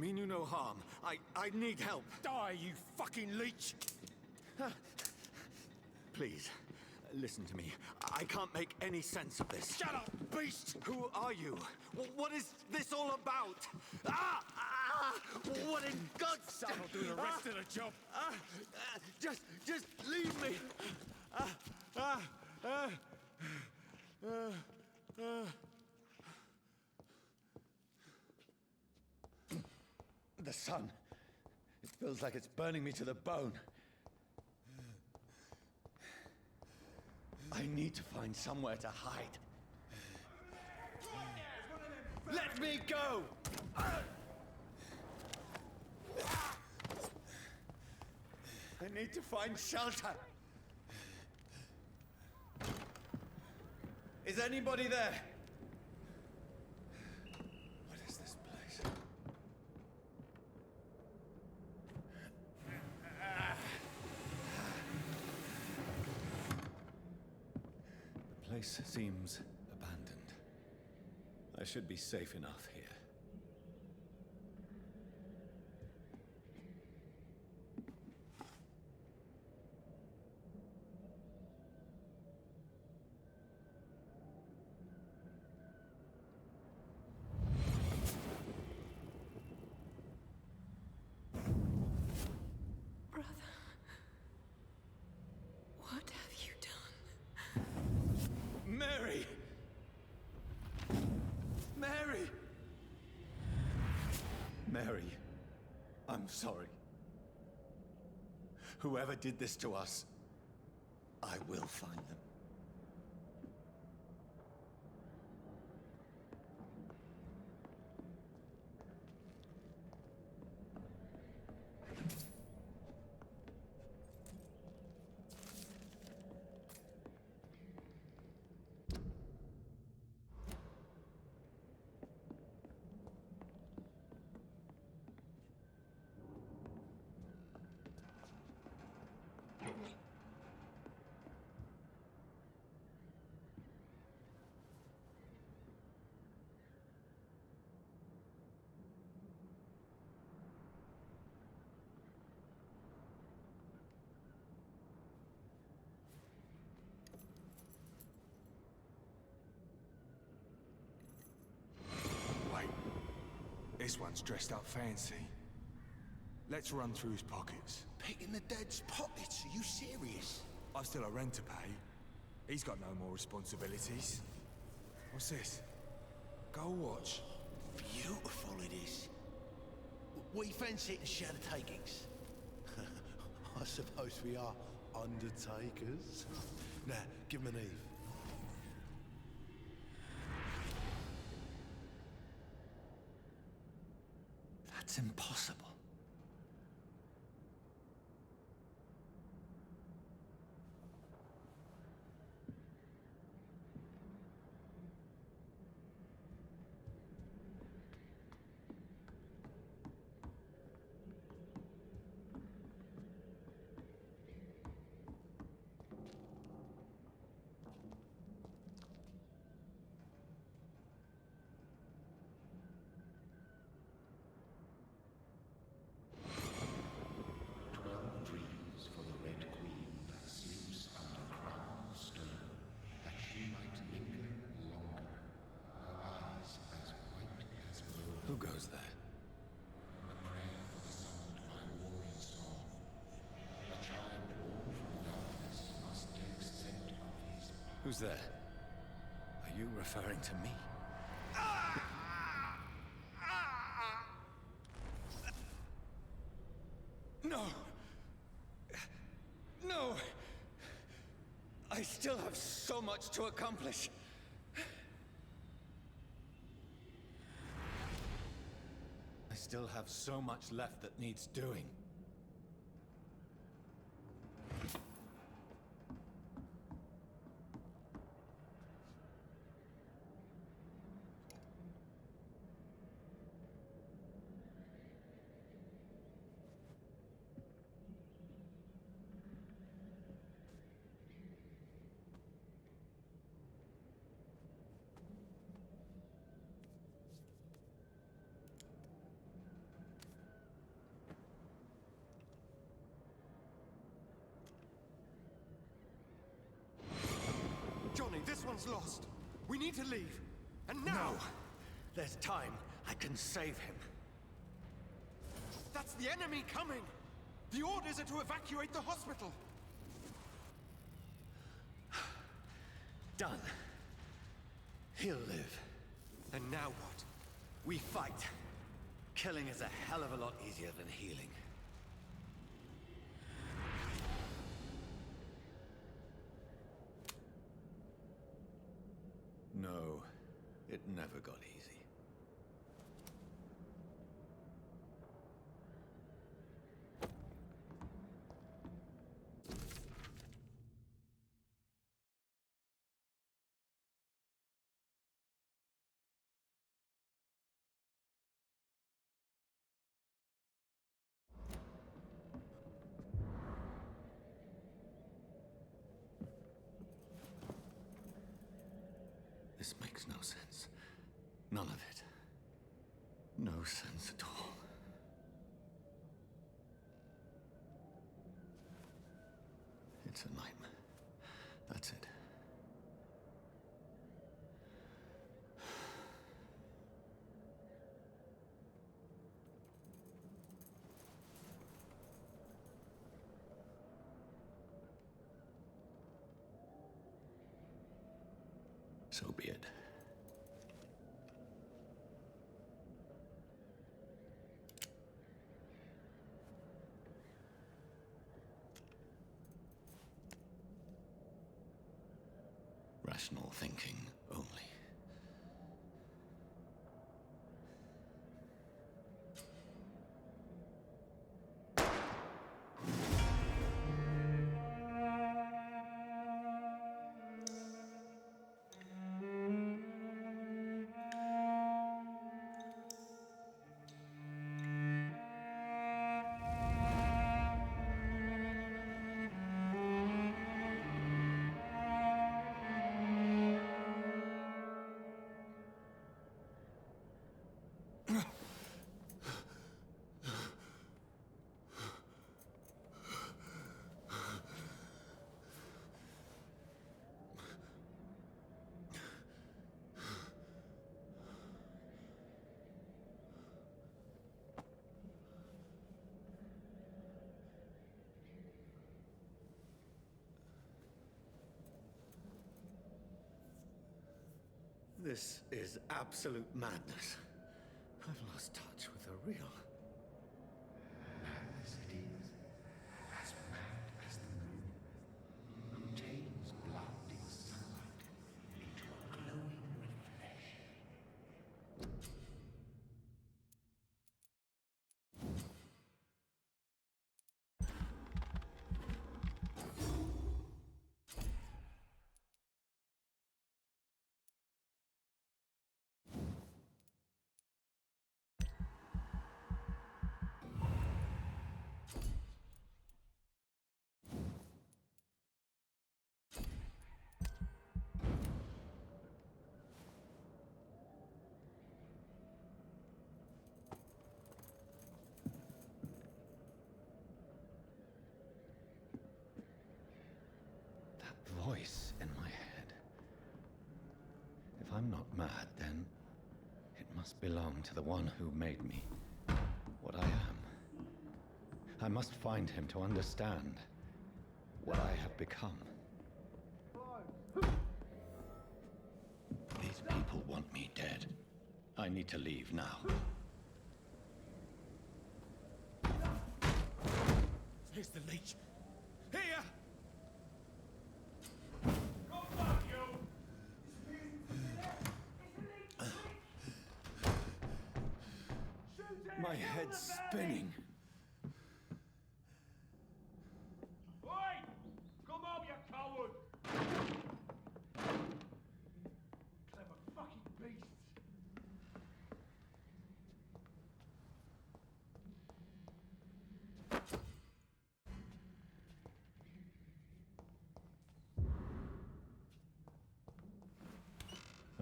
mean you no harm. I need help. Die, you fucking leech! Please, listen to me. I can't make any sense of this. Shut up, beast! Who are you? What is this all about? What in God's Son will do the rest of the job. Just leave me. The sun. It feels like it's burning me to the bone. I need to find somewhere to hide. Let me go! I need to find shelter. Is anybody there? What is this place? The place seems abandoned. I should be safe enough here. Brother, what have you done? Mary! Mary! Mary, I'm sorry. Whoever did this to us, I will find them. This one's dressed up fancy. Let's run through his pockets. Picking the dead's pockets? Are you serious? I've still a rent to pay. He's got no more responsibilities. What's this? Gold watch. Beautiful it is. We fancy it and share the takings. I suppose we are undertakers. Now, give him an Eve. That's impossible. Who goes there? Who's there? Are you referring to me? No! No! I still have so much to accomplish. I still have so much left that needs doing. lost. We need to leave. And now! No. There's time. I can save him. That's the enemy coming! The orders are to evacuate the hospital! Done. He'll live. And now what? We fight. Killing is a hell of a lot easier than healing. No, it never got easy. This makes no sense. None of it. No sense at all. It's a nightmare. That's it. So be it. Rational thinking only. This is absolute madness. I've lost touch with the real. Madness it is, as mad as the moon, who tames blinding sunlight into a glowing reflection. Voice in my head. If I'm not mad, then it must belong to the one who made me what I am. I must find him to understand what I have become. These people want me dead. I need to leave now. Here's the leech. Here! My head's spinning. Oi! Come out, you coward! Clever fucking beasts!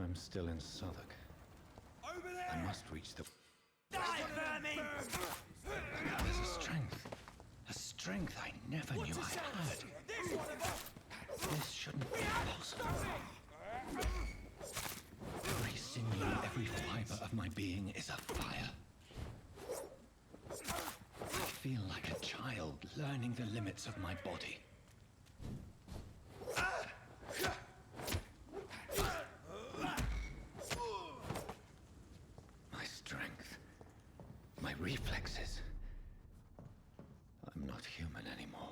I'm still in Southwark. Over there! I must reach the... Die, vermin! There's a strength I never knew I had. This one of us! This shouldn't be possible. the limits of my body. My strength, my reflexes. I'm not human anymore.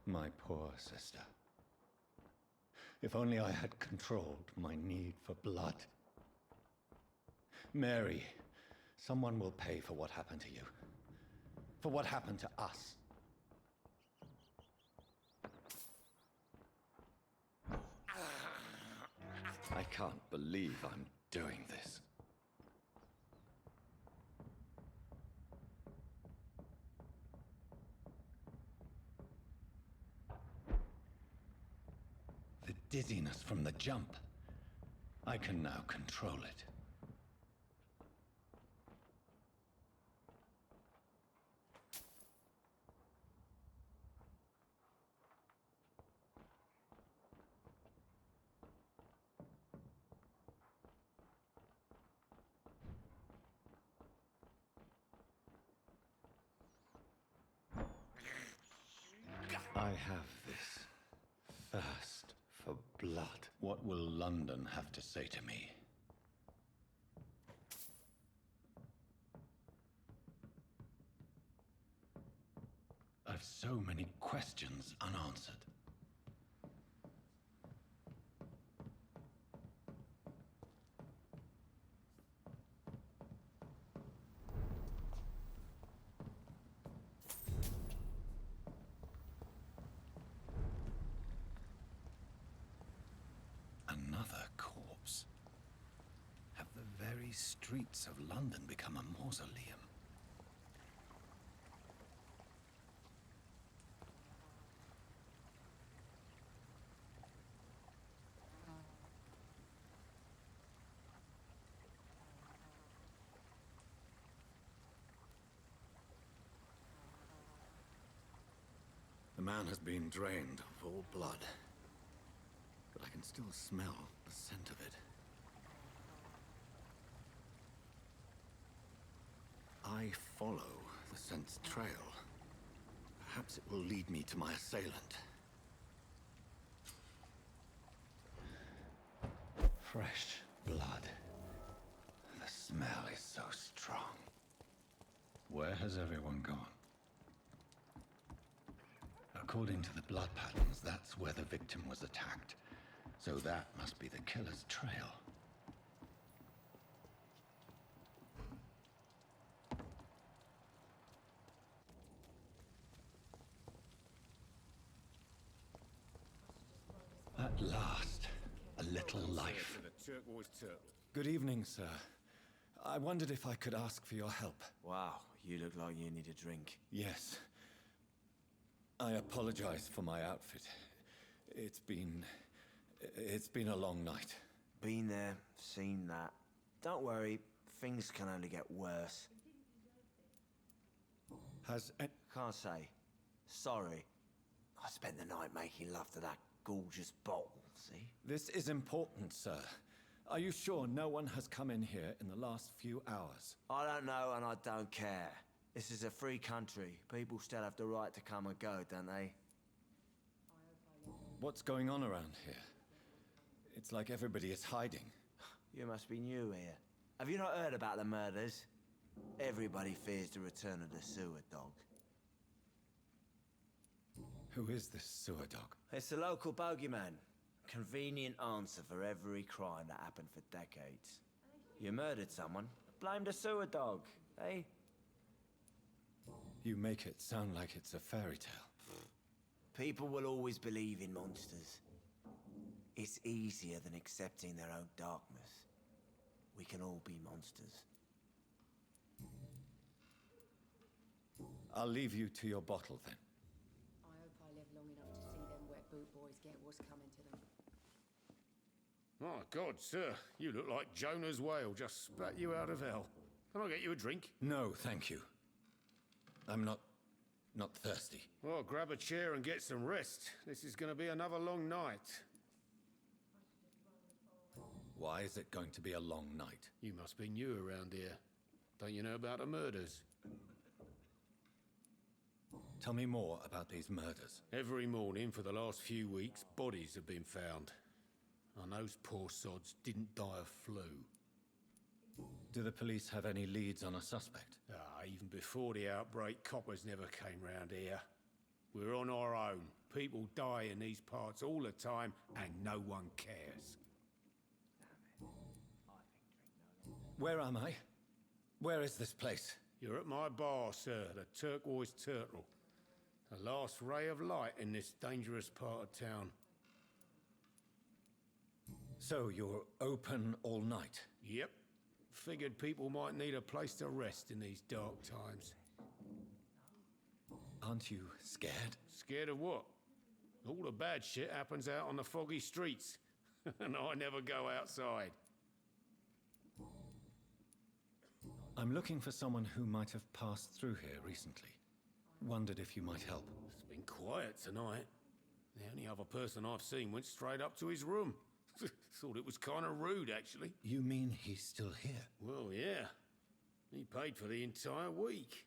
My poor sister. If only I had controlled my need for blood. Mary, someone will pay for what happened to you. For what happened to us. I can't believe I'm doing this. The dizziness from the jump. I can now control it. I have this thirst for blood. What will London have to say to me? I've so many questions unanswered. Another corpse. Have the very streets of London become a mausoleum? The man has been drained of all blood. But I can still smell the scent of it. I follow the scent's trail. Perhaps it will lead me to my assailant. Fresh blood. The smell is so strong. Where has everyone gone? According to the blood patterns, that's where the victim was attacked. So that must be the killer's trail. At last, a little life. Good evening, sir. I wondered if I could ask for your help. Wow, you look like you need a drink. Yes. I apologize for my outfit. It's been a long night. Been there, seen that. Don't worry, things can only get worse. Can't say. Sorry. I spent the night making love to that gorgeous bottle, see? This is important, sir. Are you sure no one has come in here in the last few hours? I don't know and I don't care. This is a free country. People still have the right to come and go, don't they? What's going on around here? It's like everybody is hiding. You must be new here. Have you not heard about the murders? Everybody fears the return of the sewer dog. Who is this sewer dog? It's the local bogeyman. Convenient answer for every crime that happened for decades. You murdered someone, blame the sewer dog, eh? You make it sound like it's a fairy tale. People will always believe in monsters. It's easier than accepting their own darkness. We can all be monsters. I'll leave you to your bottle then. I hope I live long enough to see them wet boot boys get what's coming to them. My God, sir, you look like Jonah's whale just spat you out of hell. Can I get you a drink? No, thank you. I'm not thirsty. Well, grab a chair and get some rest. This is going to be another long night. Why is it going to be a long night? You must be new around here. Don't you know about the murders? Tell me more about these murders. Every morning for the last few weeks, bodies have been found. And those poor sods didn't die of flu. Do the police have any leads on a suspect? Even before the outbreak, coppers never came round here. We're on our own. People die in these parts all the time, and no one cares. Where am I? Where is this place? You're at my bar, sir, the Turquoise Turtle. The last ray of light in this dangerous part of town. So you're open all night? Yep. Figured people might need a place to rest in these dark times. Aren't you scared? Scared of what? All the bad shit happens out on the foggy streets. And I never go outside. I'm looking for someone who might have passed through here recently. Wondered if you might help. It's been quiet tonight. The only other person I've seen went straight up to his room. Thought it was kind of rude, actually. You mean he's still here? Well, yeah. He paid for the entire week.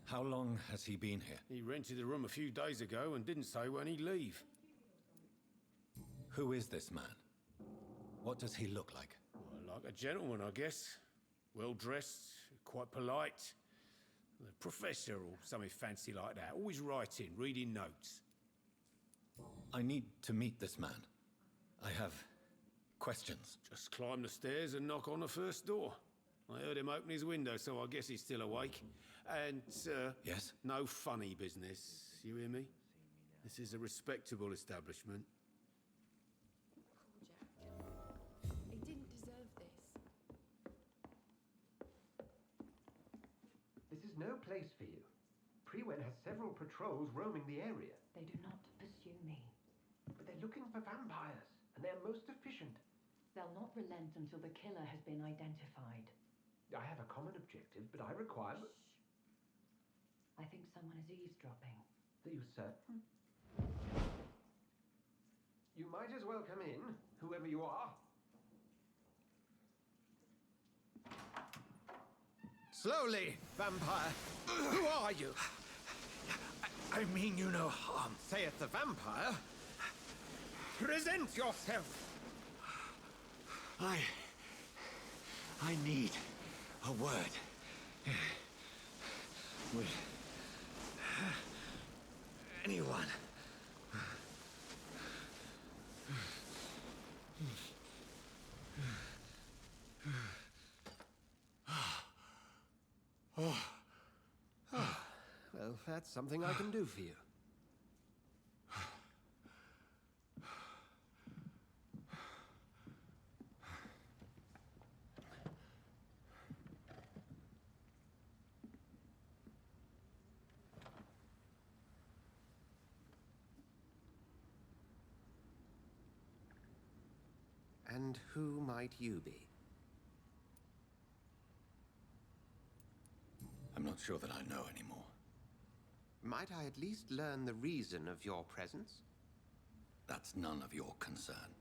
How long has he been here? He rented the room a few days ago and didn't say when he'd leave. Who is this man? What does he look like? Well, like a gentleman, I guess. Well-dressed, quite polite. A professor or something fancy like that. Always writing, reading notes. I need to meet this man. I have questions. Just climb the stairs and knock on the first door. I heard him open his window, so I guess he's still awake. And, Yes? no funny business. You hear me? This is a respectable establishment. He didn't deserve this. This is no place for you. Prewen has several patrols roaming the area. They do not pursue me. But they're looking for vampires, and they're most efficient. They'll not relent until the killer has been identified. I have a common objective, but I require... I think someone is eavesdropping. Are you certain? You might as well come in, whoever you are. Slowly, vampire. Who are you? I mean you no harm. Saith the vampire. Present yourself. I need a word. With anyone. Well, that's something I can do for you. And who might you be? I'm not sure that I know anymore. Might I at least learn the reason of your presence? That's none of your concern.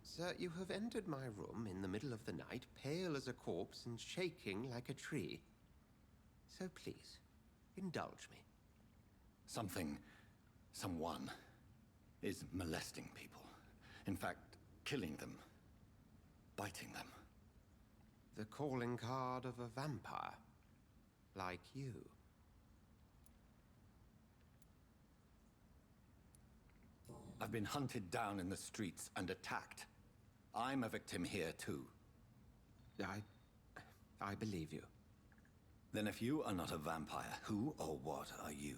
Sir, you have entered my room in the middle of the night, pale as a corpse and shaking like a tree. So please, indulge me. Someone is molesting people. In fact, killing them. Biting them. The calling card of a vampire. Like you. I've been hunted down in the streets and attacked. I'm a victim here, too. I believe you. Then if you are not a vampire, who or what are you?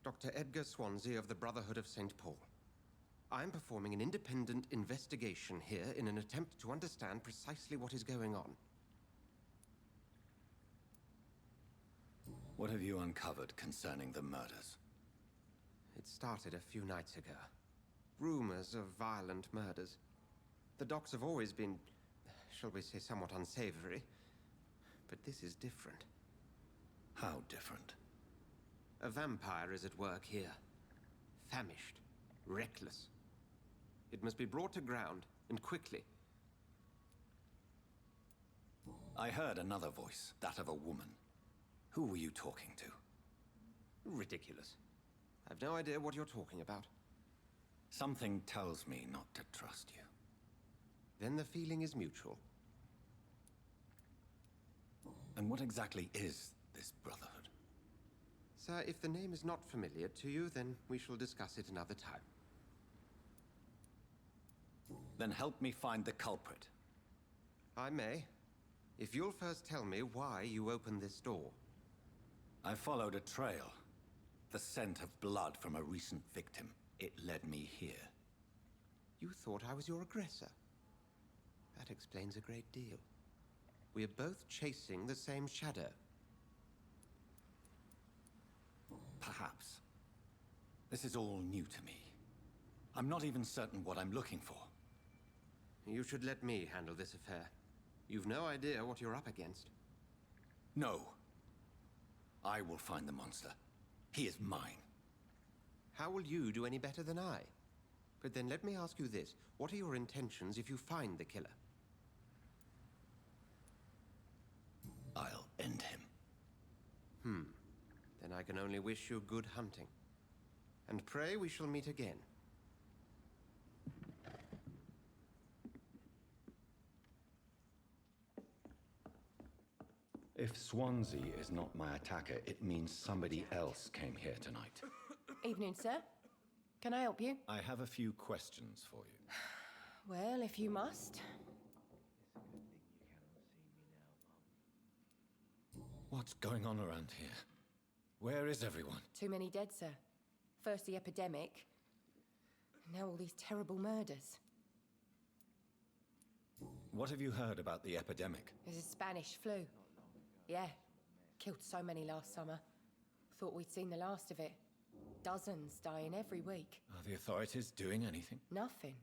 Dr. Edgar Swansea of the Brotherhood of St. Paul. I'm performing an independent investigation here in an attempt to understand precisely what is going on. What have you uncovered concerning the murders? It started a few nights ago. rumors of violent murders. The docks have always been, shall we say, somewhat unsavory. But this is different. How different? A vampire is at work here. Famished. Reckless. It must be brought to ground, and quickly. I heard another voice, that of a woman. Who were you talking to? Ridiculous. I've no idea what you're talking about. Something tells me not to trust you. Then the feeling is mutual. And what exactly is this brotherhood? Sir, if the name is not familiar to you, then we shall discuss it another time. Then help me find the culprit. I may. If you'll first tell me why you opened this door. I followed a trail. The scent of blood from a recent victim. It led me here. You thought I was your aggressor. That explains a great deal. We are both chasing the same shadow. Perhaps. This is all new to me. I'm not even certain what I'm looking for. You should let me handle this affair. You've no idea what you're up against. No. I will find the monster. He is mine. How will you do any better than I? But then let me ask you this. What are your intentions if you find the killer? I'll end him. Then I can only wish you good hunting. And pray we shall meet again. If Swansea is not my attacker, it means somebody else came here tonight. Evening, sir. Can I help you? I have a few questions for you. Well, if you must. What's going on around here? Where is everyone? Too many dead, sir. First the epidemic, now all these terrible murders. What have you heard about the epidemic? There's a Spanish flu. Yeah, killed so many last summer. Thought we'd seen the last of it. Dozens dying every week. Are the authorities doing anything? Nothing.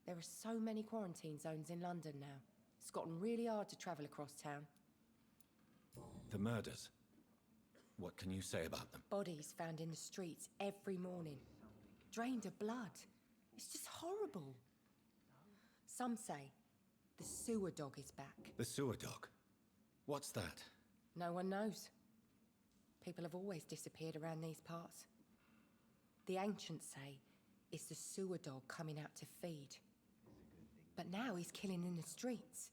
There are so many quarantine zones in London now. It's gotten really hard to travel across town. The murders. What can you say about them? Bodies found in the streets every morning. Drained of blood. It's just horrible. Some say the sewer dog is back. The sewer dog? What's that? No one knows. People have always disappeared around these parts. The ancients say it's the sewer dog coming out to feed. But now he's killing in the streets.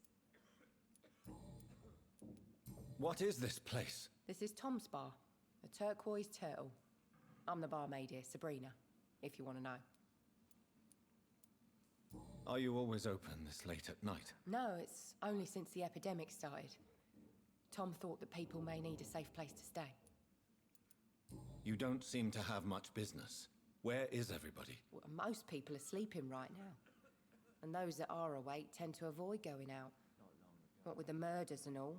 What is this place? This is Tom's bar, a turquoise turtle. I'm the barmaid here, Sabrina, if you want to know. Are you always open this late at night? No, it's only since the epidemic started. Tom thought that people may need a safe place to stay. You don't seem to have much business. Where is everybody? Well, most people are sleeping right now. And those that are awake tend to avoid going out. What with the murders and all.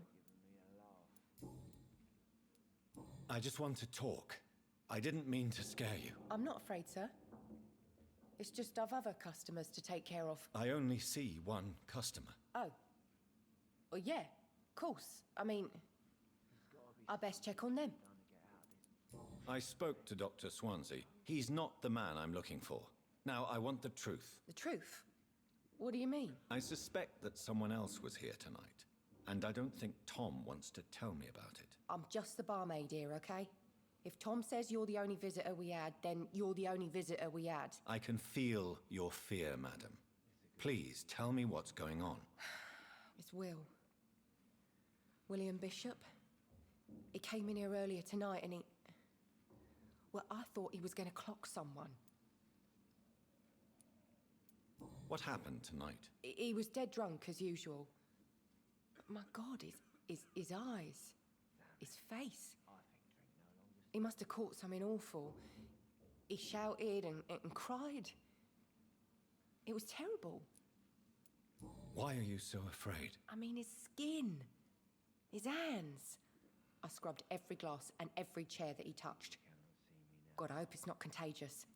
I just want to talk. I didn't mean to scare you. I'm not afraid, sir. It's just I've other customers to take care of. I only see one customer. Oh. Well, yeah, of course. I mean, I best check on them. I spoke to Dr. Swansea. He's not the man I'm looking for. Now, I want the truth. The truth? What do you mean? I suspect that someone else was here tonight. And I don't think Tom wants to tell me about it. I'm just the barmaid here, okay? If Tom says you're the only visitor we had, then you're the only visitor we had. I can feel your fear, madam. Please, tell me what's going on. It's Will. William Bishop. He came in here earlier tonight and he... Well, I thought he was going to clock someone. What happened tonight? He was dead drunk, as usual. But my God, his eyes. His face. He must have caught something awful. He shouted and cried. It was terrible. Why are you so afraid? I mean, his skin. His hands. I scrubbed every glass and every chair that he touched. God, I hope it's not contagious.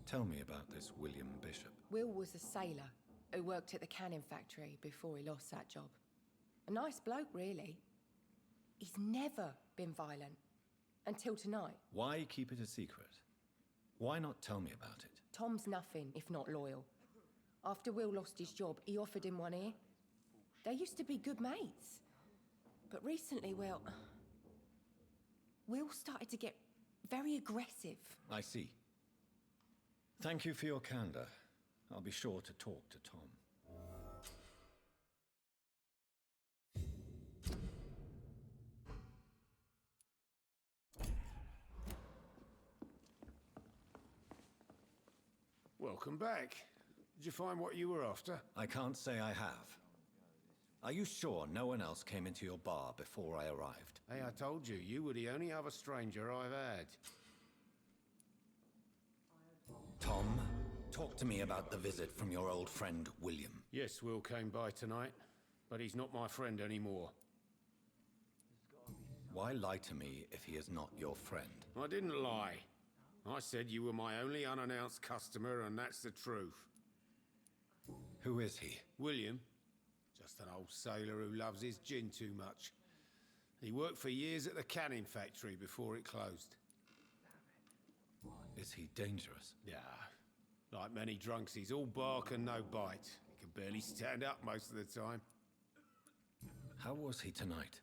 Tell me about this William Bishop. Will was a sailor who worked at the canning factory before he lost that job. A nice bloke, really. He's never been violent. Until tonight. Why keep it a secret? Why not tell me about it? Tom's nothing if not loyal. After Will lost his job, he offered him one ear. They used to be good mates. But recently, Will started to get very aggressive. I see. Thank you for your candor. I'll be sure to talk to Tom. Welcome back. Did you find what you were after? I can't say I have. Are you sure no one else came into your bar before I arrived? Hey, I told you, you were the only other stranger I've had. Tom, talk to me about the visit from your old friend, William. Yes, Will came by tonight, but he's not my friend anymore. Why lie to me if he is not your friend? I didn't lie. I said you were my only unannounced customer, and that's the truth. Who is he? William. Just an old sailor who loves his gin too much. He worked for years at the canning factory before it closed. Is he dangerous? Yeah. Like many drunks, he's all bark and no bite. He can barely stand up most of the time. How was he tonight?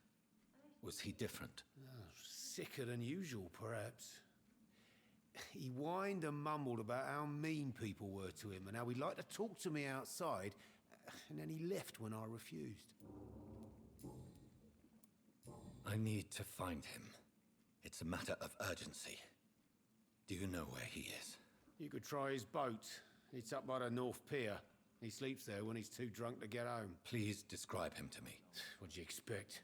Was he different? Oh, sicker than usual, perhaps. He whined and mumbled about how mean people were to him and how he'd like to talk to me outside, and then he left when I refused. I need to find him. It's a matter of urgency. Do you know where he is? You could try his boat. It's up by the North Pier. He sleeps there when he's too drunk to get home. Please describe him to me. What'd you expect?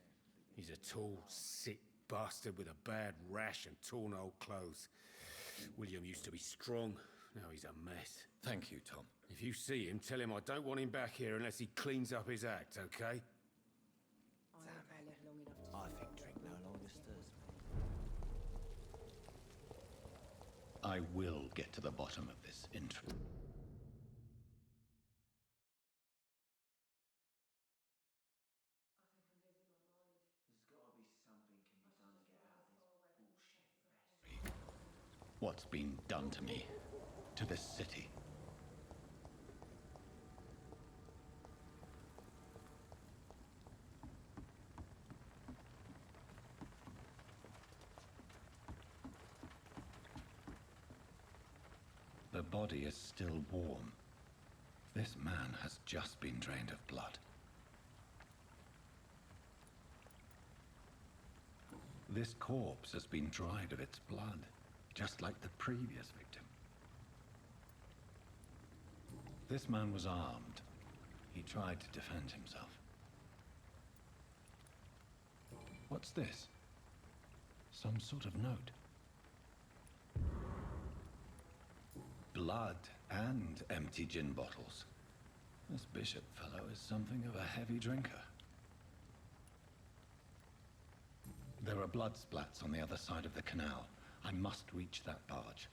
He's a tall, sick bastard with a bad rash and torn old clothes. William used to be strong. Now he's a mess. Thank you, Tom. If you see him, tell him I don't want him back here unless he cleans up his act, okay? I think drink no longer stirs me. I will get to the bottom of this intrigue. What's been done to me, to this city? The body is still warm. This man has just been drained of blood. This corpse has been dried of its blood, just like the previous victim. This man was armed. He tried to defend himself. What's this? Some sort of note. Blood and empty gin bottles. This Bishop fellow is something of a heavy drinker. There are blood splats on the other side of the canal. I must reach that barge.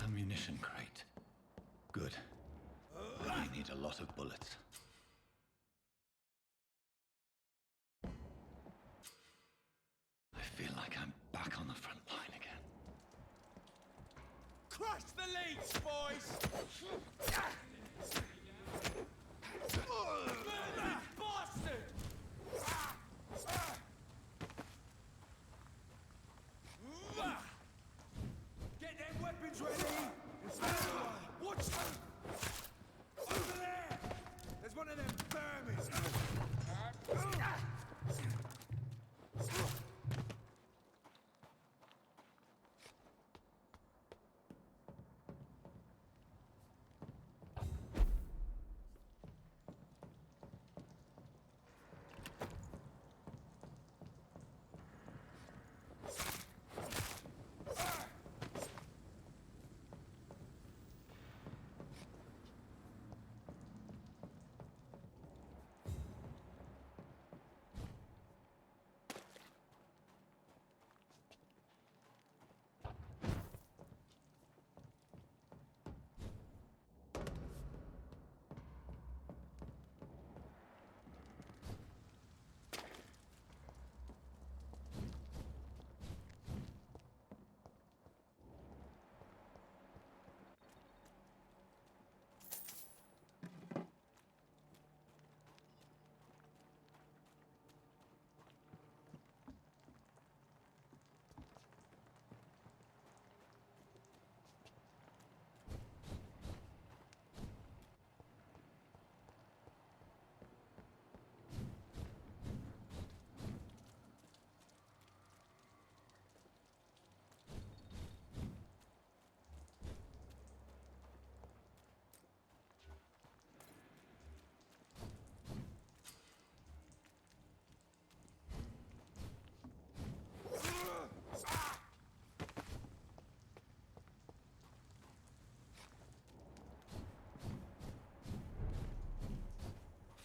Ammunition crate. Good. I need a lot of bullets. I feel like I'm back on the front line again. Crush the leads, boys! Murder, bastard! Get them weapons ready and stand by. Watch them! Over there! There's one of them vermins!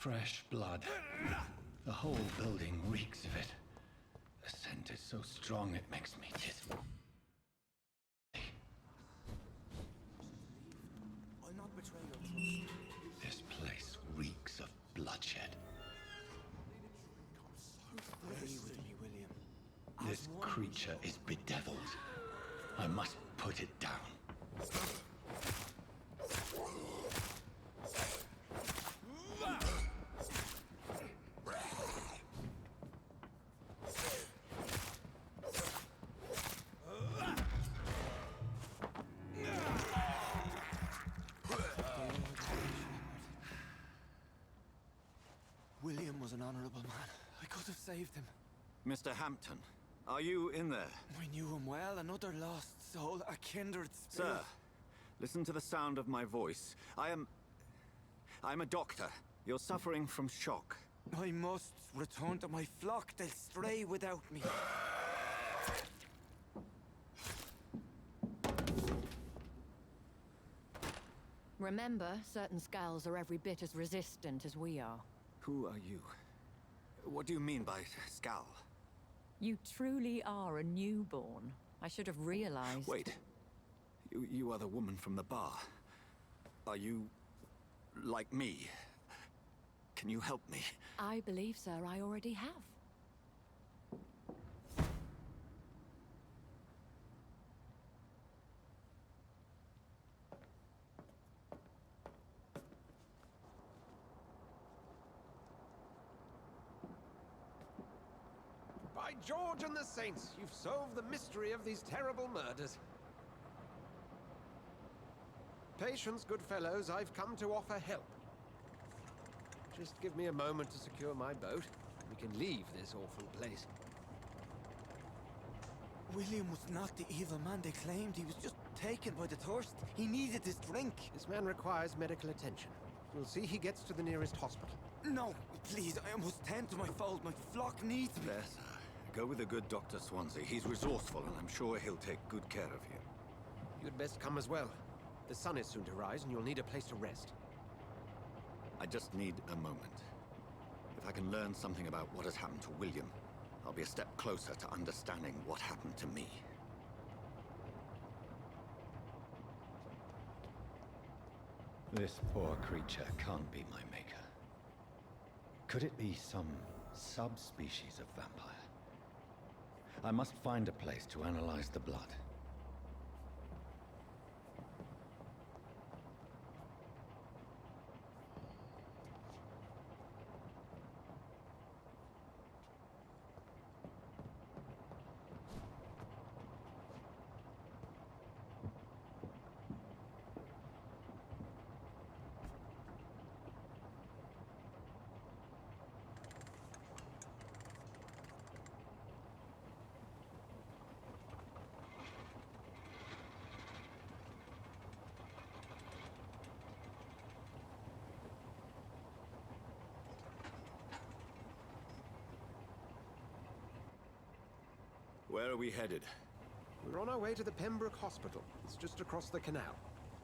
Fresh blood. The whole building reeks of it. The scent is so strong it makes me dizzy. I'll not betray your trust. This place reeks of bloodshed. Agree with me, William. This creature is bedeviled. I must put it down. William was an honorable man. I could have saved him. Mr. Hampton, are you in there? I knew him well, another lost soul, a kindred spirit. Sir, listen to the sound of my voice. I'm a doctor. You're suffering from shock. I must return to my flock. They'll stray without me. Remember, certain skulls are every bit as resistant as we are. Who are you? What do you mean by scowl? You truly are a newborn. I should have realized. Wait. You are the woman from the bar. Are you like me? Can you help me? I believe, sir, I already have. By George and the Saints, you've solved the mystery of these terrible murders. Patience, good fellows, I've come to offer help. Just give me a moment to secure my boat, and we can leave this awful place. William was not the evil man they claimed. He was just taken by the thirst. He needed his drink. This man requires medical attention. We'll see he gets to the nearest hospital. No, please, I must tend to my fold. My flock needs me. There, sir. Go with the good Dr. Swansea. He's resourceful, and I'm sure he'll take good care of you. You'd best come as well. The sun is soon to rise, and you'll need a place to rest. I just need a moment. If I can learn something about what has happened to William, I'll be a step closer to understanding what happened to me. This poor creature can't be my maker. Could it be some subspecies of vampire? I must find a place to analyze the blood. Where are we headed? We're on our way to the Pembroke Hospital. It's just across the canal.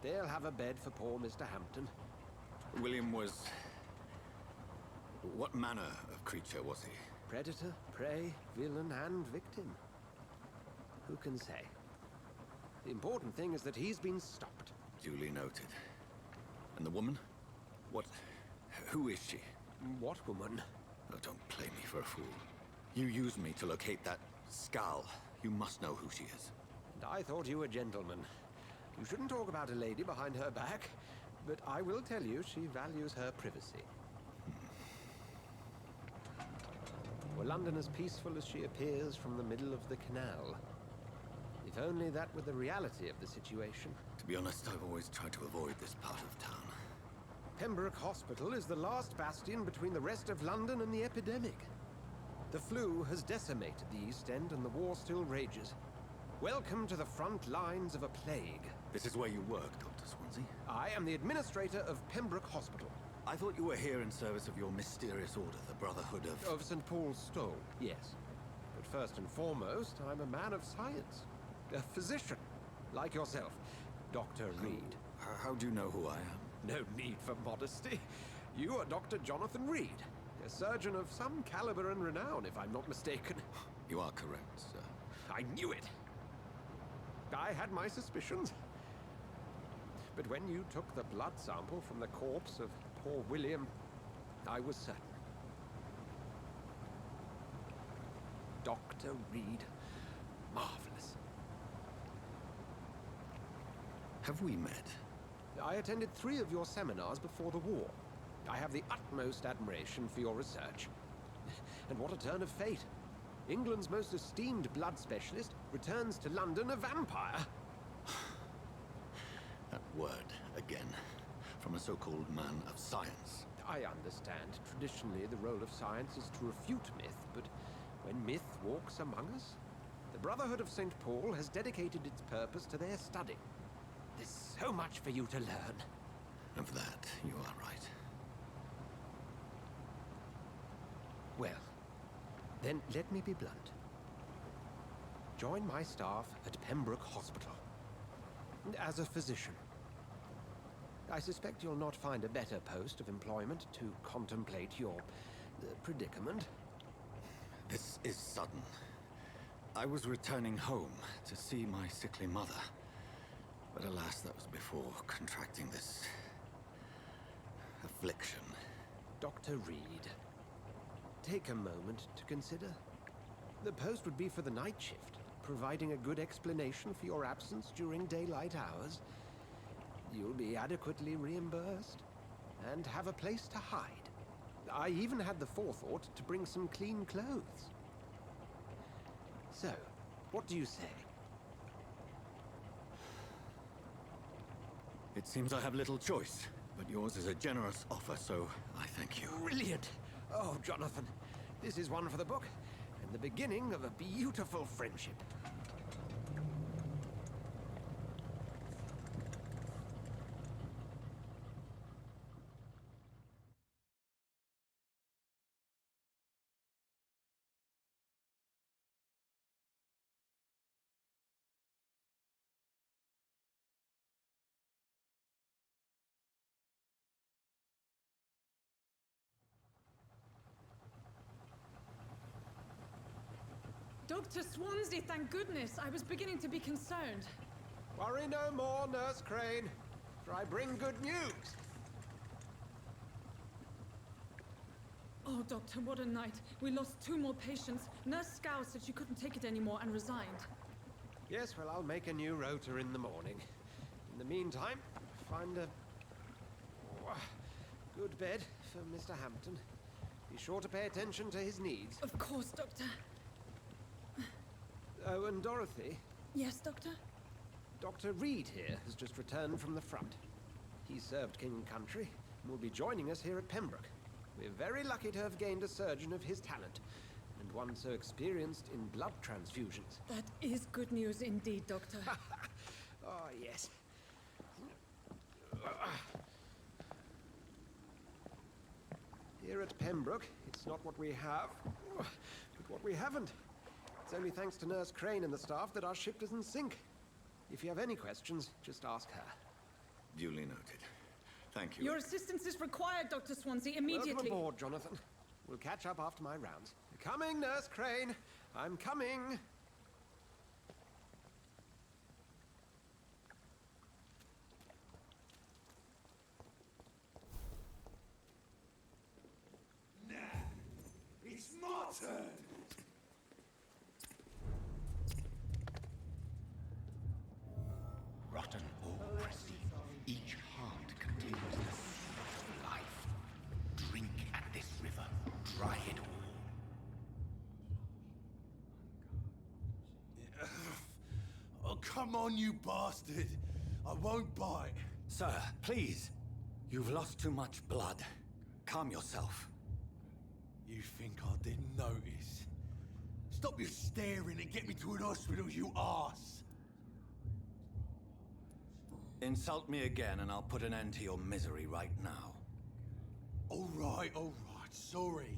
They'll have a bed for poor Mr. Hampton. William was... What manner of creature was he? Predator, prey, villain, and victim. Who can say? The important thing is that he's been stopped. Duly noted. And the woman? What... Who is she? What woman? Oh, don't play me for a fool. You used me to locate that skull. You must know who she is. And I thought you a gentleman. You shouldn't talk about a lady behind her back, but I will tell you she values her privacy. Were London as peaceful as she appears from the middle of the canal? If only that were the reality of the situation. To be honest, I've always tried to avoid this part of town. Pembroke Hospital is the last bastion between the rest of London and the epidemic. The flu has decimated the East End and the war still rages. Welcome to the front lines of a plague. This is where you work, Dr. Swansea? I am the administrator of Pembroke Hospital. I thought you were here in service of your mysterious order, the Brotherhood of... Of St. Paul's Stole, yes. But first and foremost, I'm a man of science. A physician, like yourself, Dr. Reed. How do you know who I am? No need for modesty. You are Dr. Jonathan Reed, a surgeon of some caliber and renown, if I'm not mistaken. You are correct, sir. I knew it. I had my suspicions. But when you took the blood sample from the corpse of poor William, I was certain. Dr. Reed. Marvelous. Have we met? I attended 3 of your seminars before the war. I have the utmost admiration for your research. And what a turn of fate. England's most esteemed blood specialist returns to London a vampire. That word, again, from a so-called man of science. I understand. Traditionally, the role of science is to refute myth, but when myth walks among us, the Brotherhood of St. Paul has dedicated its purpose to their study. There's so much for you to learn. Of that, you are right. Well, then let me be blunt. Join my staff at Pembroke Hospital. As a physician. I suspect you'll not find a better post of employment to contemplate your predicament. This is sudden. I was returning home to see my sickly mother. But alas, that was before contracting this affliction. Dr. Reed, take a moment to consider. The post would be for the night shift, providing a good explanation for your absence during daylight hours. You'll be adequately reimbursed and have a place to hide. I even had the forethought to bring some clean clothes. So, what do you say? It seems I have little choice, but yours is a generous offer, so I thank you. Brilliant! Oh, Jonathan, this is one for the book, and the beginning of a beautiful friendship. Dr. Swansea, thank goodness. I was beginning to be concerned. Worry no more, Nurse Crane, for I bring good news. Oh, Doctor, what a night. We lost 2 more patients. Nurse Scow said she couldn't take it anymore and resigned. Yes, well, I'll make a new rota in the morning. In the meantime, find a good bed for Mr. Hampton. Be sure to pay attention to his needs. Of course, Doctor. Oh, and Dorothy? Yes, Doctor? Dr. Reed here has just returned from the front. He served King and Country and will be joining us here at Pembroke. We're very lucky to have gained a surgeon of his talent, and one so experienced in blood transfusions. That is good news indeed, Doctor. Oh, yes. Here at Pembroke, it's not what we have, but what we haven't. It's only thanks to Nurse Crane and the staff that our ship doesn't sink. If you have any questions, just ask her. Duly noted. Thank you. Your assistance is required, Dr. Swansea, immediately. Welcome aboard, Jonathan. We'll catch up after my rounds. Coming, Nurse Crane. I'm coming. Nah, it's my turn. Rotten or pristine, each heart contains the seed of life. Drink at this river, dry it all. Oh, come on, you bastard. I won't bite. Sir, please. You've lost too much blood. Calm yourself. You think I didn't notice? Stop your staring and get me to an hospital, you arse. Insult me again and I'll put an end to your misery right now. All right, sorry.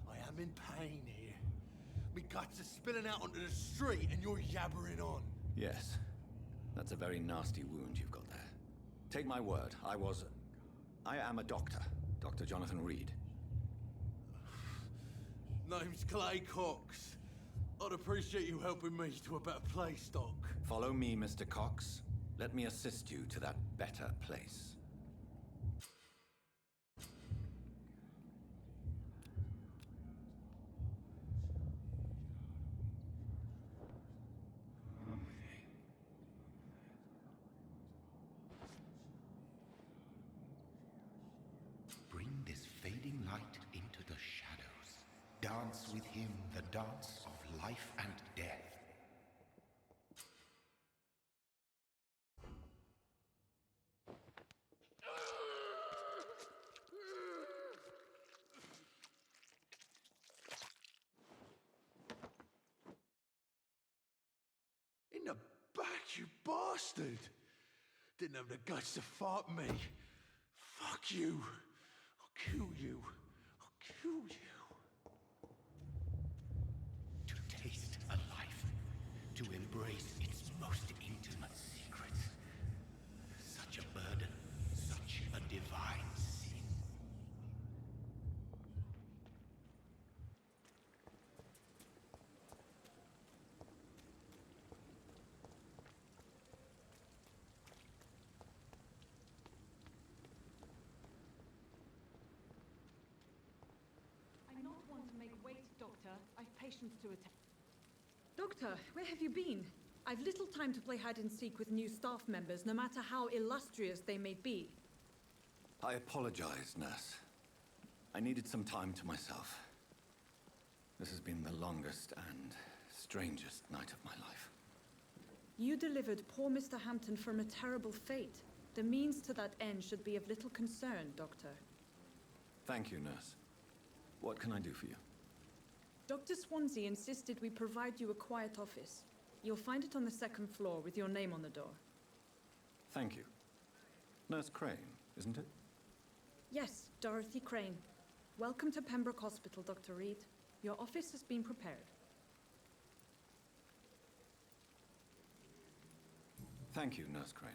I am in pain here. Me guts are spilling out onto the street and you're yabbering on. Yes. That's a very nasty wound you've got there. Take my word, I am a doctor. Dr. Jonathan Reed. Name's Clay Cox. I'd appreciate you helping me to a better place, Doc. Follow me, Mr. Cox. Let me assist you to that better place. Bring this fading light into the shadows. Dance with him the dance of life and death. In the back, you bastard! Didn't have the guts to fight me. Fuck you. I'll kill you. I'll kill you. To taste a life, to embrace its most intimate secrets. Such a burden, such a divine sin. I not want to make wait, Doctor. I've patients to attend. Doctor, where have you been? I've little time to play hide and seek with new staff members, no matter how illustrious they may be. I apologize, nurse. I needed some time to myself. This has been the longest and strangest night of my life. You delivered poor Mr. Hampton from a terrible fate. The means to that end should be of little concern, Doctor. Thank you, nurse. What can I do for you? Dr. Swansea insisted we provide you a quiet office. You'll find it on the second floor with your name on the door. Thank you. Nurse Crane, isn't it? Yes, Dorothy Crane. Welcome to Pembroke Hospital, Dr. Reed. Your office has been prepared. Thank you, Nurse Crane.